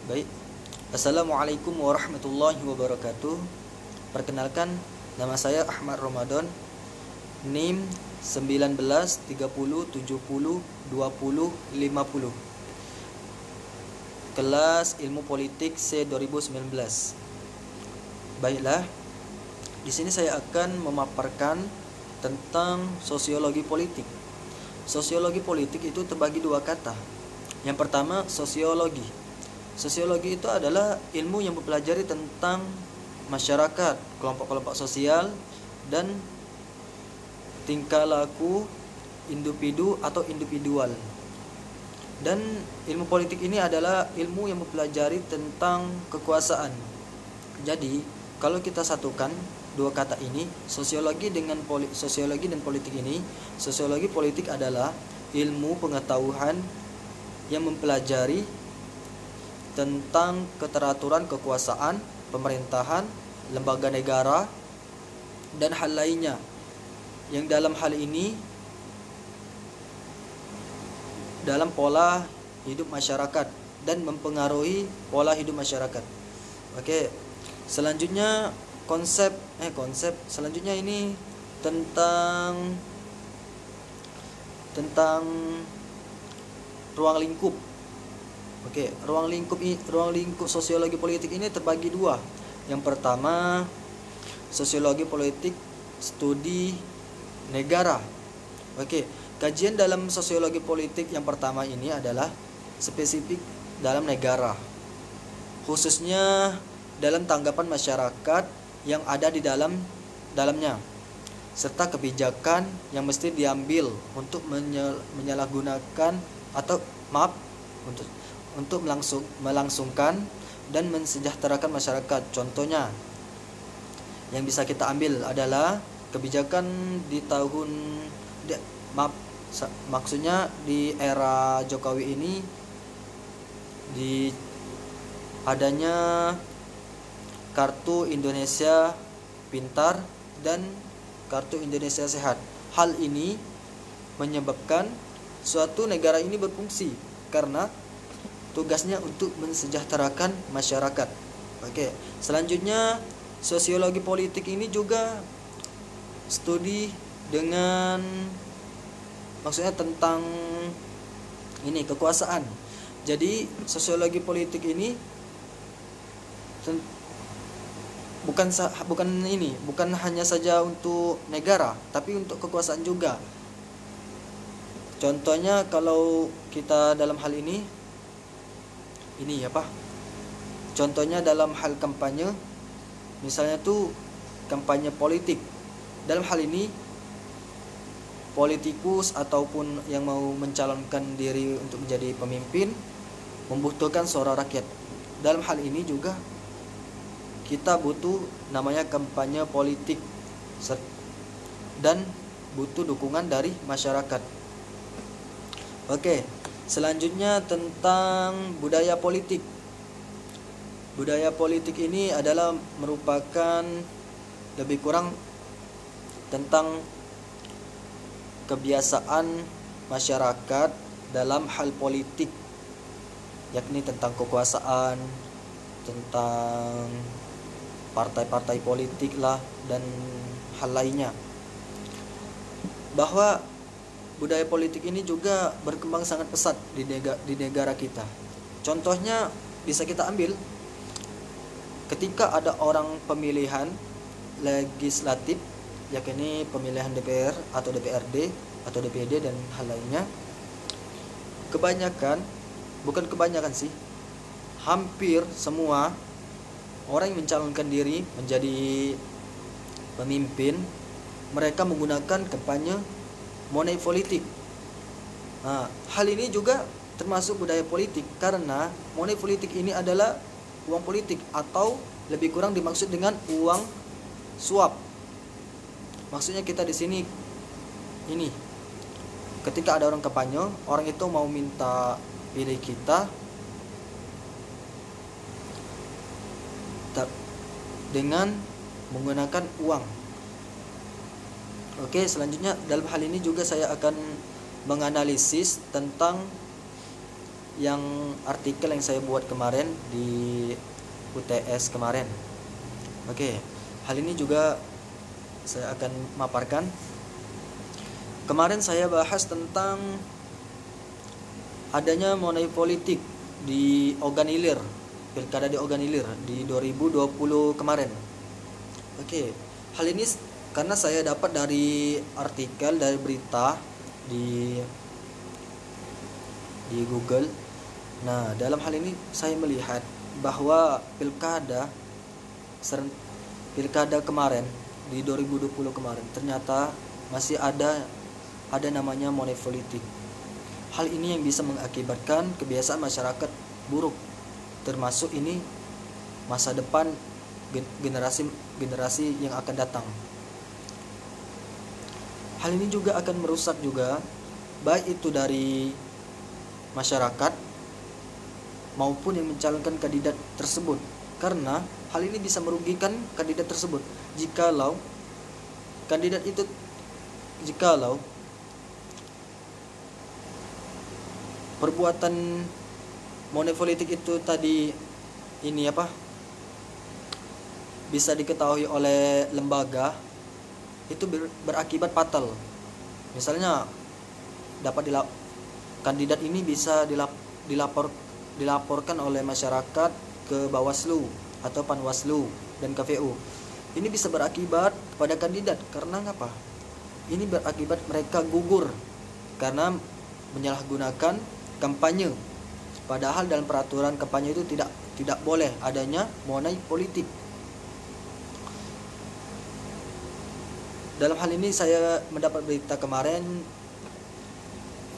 Baik. Assalamualaikum warahmatullahi wabarakatuh. Perkenalkan, nama saya Ahmad Ramadan. NIM 19 30 70 20 50. Kelas Ilmu Politik C 2019. Baiklah. Di sini saya akan memaparkan tentang sosiologi politik. Sosiologi politik itu terbagi dua kata. Yang pertama, sosiologi. Sosiologi itu adalah ilmu yang mempelajari tentang masyarakat, kelompok-kelompok sosial, dan tingkah laku individu atau individual. Dan ilmu politik ini adalah ilmu yang mempelajari tentang kekuasaan. Jadi, kalau kita satukan dua kata ini, sosiologi dan politik ini, sosiologi politik adalah ilmu pengetahuan yang mempelajari tentang keteraturan kekuasaan, pemerintahan, lembaga negara, dan hal lainnya yang dalam hal ini dalam pola hidup masyarakat dan mempengaruhi pola hidup masyarakat. Oke. Selanjutnya konsep selanjutnya ini tentang ruang lingkup. Oke, ruang lingkup sosiologi politik ini terbagi dua. Yang pertama, sosiologi politik studi negara. Oke, kajian dalam sosiologi politik yang pertama ini adalah spesifik dalam negara, khususnya dalam tanggapan masyarakat yang ada di dalamnya, serta kebijakan yang mesti diambil untuk menyalahgunakan atau untuk melangsungkan dan mensejahterakan masyarakat. Contohnya yang bisa kita ambil adalah kebijakan di maksudnya di era Jokowi ini, di adanya Kartu Indonesia Pintar dan Kartu Indonesia Sehat. Hal ini menyebabkan suatu negara ini berfungsi karena tugasnya untuk mensejahterakan masyarakat. Oke, selanjutnya sosiologi politik ini juga studi dengan maksudnya tentang ini kekuasaan. Jadi sosiologi politik ini bukan hanya saja untuk negara, tapi untuk kekuasaan juga. Contohnya kalau kita dalam hal ini contohnya dalam hal kampanye, misalnya tuh kampanye politik. Dalam hal ini politikus ataupun yang mau mencalonkan diri untuk menjadi pemimpin membutuhkan suara rakyat. Dalam hal ini juga kita butuh namanya kampanye politik dan butuh dukungan dari masyarakat. Oke, selanjutnya tentang budaya politik. Budaya politik ini adalah merupakan lebih kurang tentang kebiasaan masyarakat dalam hal politik, yakni tentang kekuasaan, tentang partai-partai politik lah, dan hal lainnya. Bahwa budaya politik ini juga berkembang sangat pesat di negara kita. Contohnya bisa kita ambil ketika ada orang pemilihan legislatif, yakni pemilihan DPR atau DPRD atau DPD dan hal lainnya. Hampir semua orang yang mencalonkan diri menjadi pemimpin, mereka menggunakan kampanye money politik. Nah, hal ini juga termasuk budaya politik karena money politik ini adalah uang politik atau lebih kurang dimaksud dengan uang suap. Maksudnya kita di sini ketika ada orang kampanye, orang itu mau minta pilih kita dengan menggunakan uang. Oke, selanjutnya dalam hal ini juga saya akan menganalisis tentang yang artikel yang saya buat kemarin di UTS kemarin. Oke, hal ini juga saya akan maparkan. Kemarin saya bahas tentang adanya money politik di Oganilir, pilkada di Oganilir di 2020 kemarin. Oke, hal ini karena saya dapat dari artikel, dari berita di Google. Nah, dalam hal ini saya melihat bahwa pilkada kemarin di 2020 kemarin ternyata masih ada namanya money politik. Hal ini yang bisa mengakibatkan kebiasaan masyarakat buruk, termasuk ini masa depan generasi yang akan datang. Hal ini juga akan merusak juga baik itu dari masyarakat maupun yang mencalonkan kandidat tersebut, karena hal ini bisa merugikan kandidat tersebut jikalau perbuatan money politik itu tadi ini bisa diketahui oleh lembaga, itu berakibat fatal. Misalnya kandidat ini bisa dilaporkan oleh masyarakat ke Bawaslu atau Panwaslu dan KPU. Ini bisa berakibat pada kandidat karena apa? Ini berakibat mereka gugur karena menyalahgunakan kampanye. Padahal dalam peraturan kampanye itu tidak boleh adanya money politik. Dalam hal ini saya mendapat berita kemarin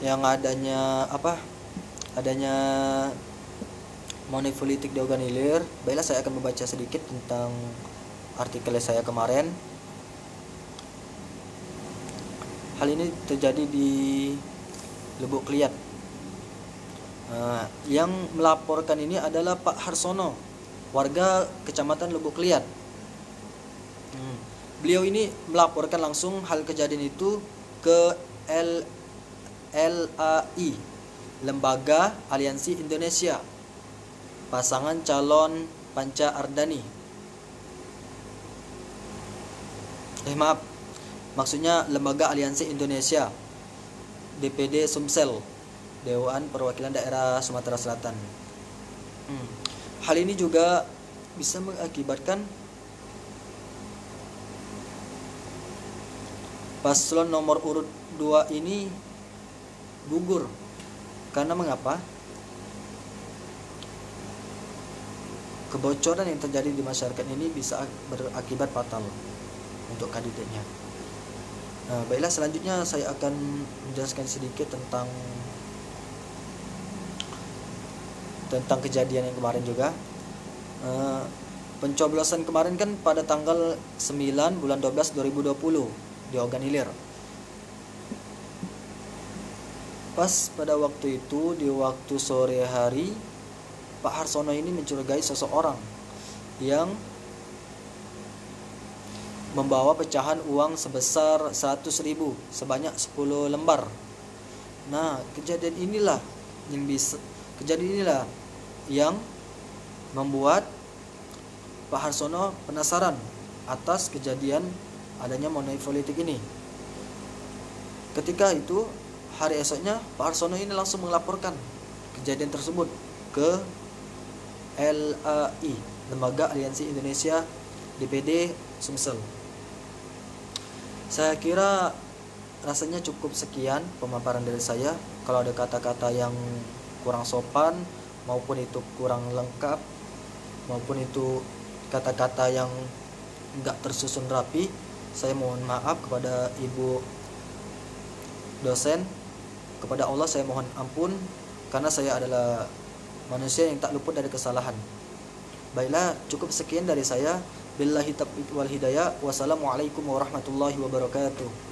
yang adanya money politik di Oganilir. Baiklah, saya akan membaca sedikit tentang artikel saya kemarin. Hal ini terjadi di Lubuk Kliat. Yang melaporkan ini adalah Pak Harsono, warga Kecamatan Lubuk Kliat. Beliau ini melaporkan langsung hal kejadian itu ke LAI, Lembaga Aliansi Indonesia, pasangan calon Panca Ardani. Maksudnya Lembaga Aliansi Indonesia, DPD Sumsel, Dewan Perwakilan Daerah Sumatera Selatan. Hal ini juga bisa mengakibatkan paslon nomor urut 2 ini gugur. Karena mengapa? Kebocoran yang terjadi di masyarakat ini bisa berakibat fatal untuk kandidatnya. Baiklah, selanjutnya saya akan menjelaskan sedikit tentang kejadian yang kemarin juga. Pencoblosan kemarin kan pada tanggal 9 bulan 12 2020 di Oganilir. Pas pada waktu itu, di waktu sore hari, Pak Harsono ini mencurigai seseorang yang membawa pecahan uang sebesar 100.000 sebanyak 10 lembar. Nah, kejadian inilah yang membuat Pak Harsono penasaran atas kejadian adanya money politik ini. Ketika itu, hari esoknya Pak Harsono ini langsung melaporkan kejadian tersebut ke LAI, Lembaga Aliansi Indonesia, DPD Sumsel. Saya kira rasanya cukup sekian pemaparan dari saya. Kalau ada kata-kata yang kurang sopan maupun itu kurang lengkap maupun itu kata-kata yang enggak tersusun rapi, saya mohon maaf kepada Ibu dosen. Kepada Allah saya mohon ampun karena saya adalah manusia yang tak luput dari kesalahan. Baiklah, cukup sekian dari saya. Billahi taufiq wal hidayah. Wassalamualaikum warahmatullahi wabarakatuh.